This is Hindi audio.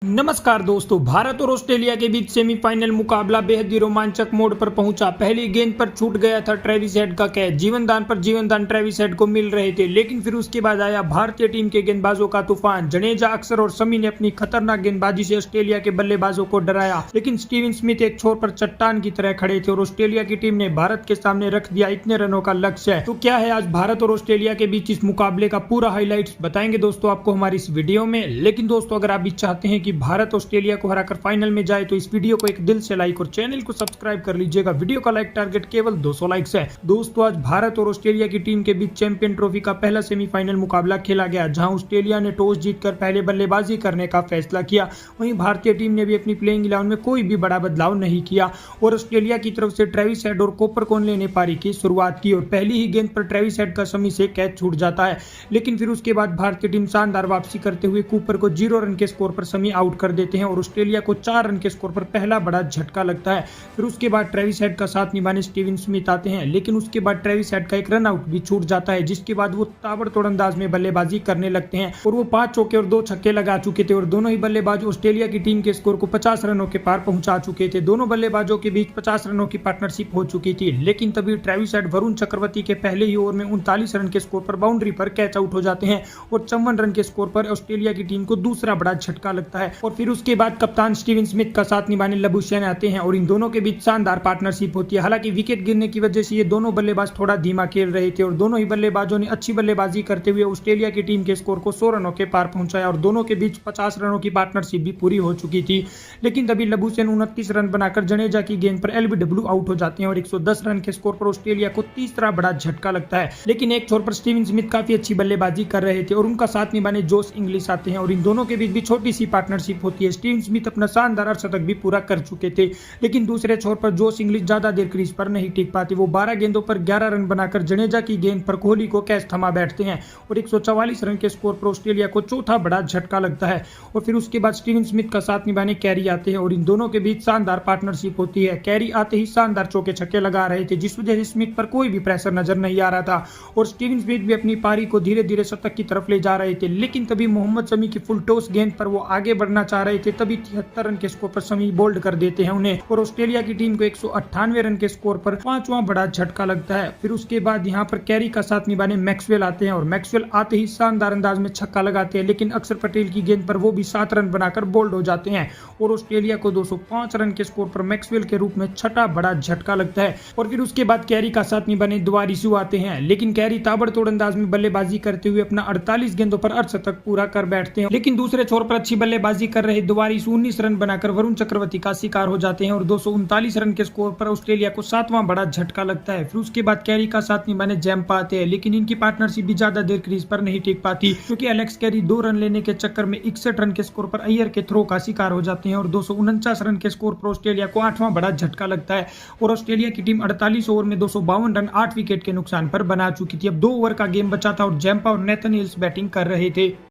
नमस्कार दोस्तों, भारत और ऑस्ट्रेलिया के बीच सेमीफाइनल मुकाबला बेहद ही रोमांचक मोड़ पर पहुंचा। पहली गेंद पर छूट गया था ट्रेविस हेड का कैच। जीवनदान पर जीवनदान ट्रेविस हेड को मिल रहे थे, लेकिन फिर उसके बाद आया भारतीय टीम के गेंदबाजों का तूफान। जडेजा, अक्षर और शमी ने अपनी खतरनाक गेंदबाजी से ऑस्ट्रेलिया के बल्लेबाजों को डराया, लेकिन स्टीवन स्मिथ एक छोर पर चट्टान की तरह खड़े थे और ऑस्ट्रेलिया की टीम ने भारत के सामने रख दिया इतने रनों का लक्ष्य। तो क्या है आज भारत और ऑस्ट्रेलिया के बीच इस मुकाबले का पूरा हाईलाइट्स बताएंगे दोस्तों आपको हमारी इस वीडियो में। लेकिन दोस्तों, अगर आप भी चाहते हैं कि भारत ऑस्ट्रेलिया को हराकर फाइनल में जाए तो इस वीडियो को एक दिल से लाइक और चैनल को सब्सक्राइब कर लीजिएगा। वीडियो का लाइक टारगेट केवल 200 लाइक्स है। दोस्तों, आज भारत और ऑस्ट्रेलिया की टीम के बीच चैंपियन ट्रॉफी का पहला सेमीफाइनल मुकाबला खेला गया, जहां ऑस्ट्रेलिया ने टॉस जीतकर पहले बल्लेबाजी करने का फैसला किया। वहीं भारतीय टीम ने भी अपनी प्लेइंग 11 में कोई भी बड़ा बदलाव नहीं किया और ऑस्ट्रेलिया की तरफ से ट्रेविस हेड और कोपरकॉनले ने पारी की शुरुआत की और पहली ही गेंद पर ट्रेविस हेड का शमी से कैच छूट जाता है। लेकिन फिर उसके बाद भारतीय टीम शानदार वापसी करते हुए कूपर को 0 रन के स्कोर पर शमी आउट कर देते हैं और ऑस्ट्रेलिया को 4 रन के स्कोर पर पहला बड़ा झटका लगता है। फिर उसके बाद ट्रेविस हेड का साथ निभाने स्टीवन स्मिथ आते हैं, लेकिन उसके बाद ट्रेविस हेड का एक रन आउट भी छूट जाता है, जिसके बाद वो ताबड़तोड़ अंदाज में बल्लेबाजी करने लगते हैं और वो 5 चौके और 2 छक्के लगा चुके थे और दोनों ही बल्लेबाज ऑस्ट्रेलिया की टीम के स्कोर को 50 रनों के पार पहुंचा चुके थे। दोनों बल्लेबाजों के बीच 50 रनों की पार्टनरशिप हो चुकी थी, लेकिन तभी ट्रेविस हेड वरुण चक्रवर्ती के पहले ही ओवर में 39 रन के स्कोर पर बाउंड्री पर कैच आउट हो जाते हैं और 54 रन के स्कोर पर ऑस्ट्रेलिया की टीम को दूसरा बड़ा झटका लगता है। और फिर उसके बाद कप्तान स्टीवन स्मिथ का साथ निभाने लबुशेन आते हैं और इन दोनों के बीच शानदार पार्टनरशिप होती है। हालांकि विकेट गिरने की वजह से ये दोनों बल्लेबाज थोड़ा धीमा खेल रहे थे और दोनों ही बल्लेबाजों ने अच्छी बल्लेबाजी करते हुए ऑस्ट्रेलिया की टीम के स्कोर को 100 रनों के पार पहुंचाया और दोनों के बीच 50 रनों की पार्टनरशिप भी पूरी हो चुकी थी। लेकिन तभी लबुशेन 29 रन बनाकर जडेजा की गेंद पर एलबीडब्ल्यू आउट हो जाते हैं और 110 रन के स्कोर पर ऑस्ट्रेलिया को तीसरा बड़ा झटका लगता है। लेकिन एक छोर पर स्टीवन स्मिथ काफी अच्छी बल्लेबाजी कर रहे थे और उनका साथ निभाने जोश इंग्लिश आते हैं और इन दोनों के बीच भी छोटी सी पार्टनरशिप होती है। स्टीवन स्मिथ अपना शानदार अर्धशतक भी पूरा कर चुके थे, लेकिन दूसरे छोर पर जोश इंग्लिश ज्यादा देर क्रीज पर नहीं टिक पाते। वो 12 गेंदों पर 11 रन बनाकर जडेजा की गेंद पर कोहली को कैच थमा बैठते हैं और 144 रन के स्कोर पर ऑस्ट्रेलिया को चौथा बड़ा झटका लगता है। और फिर उसके बाद स्टीवन स्मिथ का साथ निभाने कैरी आते हैं और इन दोनों के बीच शानदार पार्टनरशिप होती है। कैरी आते ही शानदार चौके छक्के लगा रहे थे, जिस वजह से स्मिथ पर कोई भी प्रेशर नजर नहीं आ रहा था और स्टीवन स्मिथ भी अपनी पारी को धीरे धीरे शतक की तरफ ले जा रहे थे। लेकिन तभी मोहम्मद शमी की फुल टॉस गेंद पर वो आगे बढ़ना चाह रहे थे, तभी 73 रन के स्कोर पर शमी बोल्ड कर देते हैं उन्हें और ऑस्ट्रेलिया की टीम को 198 रन के स्कोर पर 5वां बड़ा झटका लगता है। फिर उसके बाद यहाँ पर कैरी का साथ निभाने मैक्सवेल आते हैं और मैक्सवेल आते ही शानदार अंदाज में छक्का लगाते हैं, लेकिन अक्षर पटेल की गेंद पर वो भी 7 रन बनाकर बोल्ड हो जाते हैं और ऑस्ट्रेलिया को 205 रन के स्कोर पर मैक्सवेल के रूप में छठा बड़ा झटका लगता है। और फिर उसके बाद कैरी का साथ निभाने दुआरिसू आते हैं, लेकिन कैरी ताबड़तोड़ अंदाज में बल्लेबाजी करते हुए अपना 48 गेंदों पर अर्धशतक पूरा कर बैठते हैं। लेकिन दूसरे छोर पर अच्छी बल्लेबाजी कर रहे दुआरिसू 19 रन बनाकर वरुण चक्रवर्ती का शिकार हो जाते हैं और 239 रन के स्कोर पर ऑस्ट्रेलिया को 7वां बड़ा झटका लगता है। फिर उसके बाद कैरी का साथ निभाने जैम्पा आते हैं, लेकिन इनकी पार्टनरशिप भी ज्यादा देर क्रीज पर नहीं टिक पाती, क्योंकि एलेक्स कैरी 2 रन लेने के चक्कर में 61 रन के स्कोर पर अय्यर के थ्रो का शिकार हो जाते हैं और 249 रन के स्कोर पर ऑस्ट्रेलिया को 8वां बड़ा झटका लगता है और ऑस्ट्रेलिया की टीम 48 ओवर में 252 रन 8 विकेट के नुकसान पर बना चुकी थी। अब 2 ओवर का गेम बचा था और जैम्पा और नेथन हिल्स बैटिंग कर रहे थे।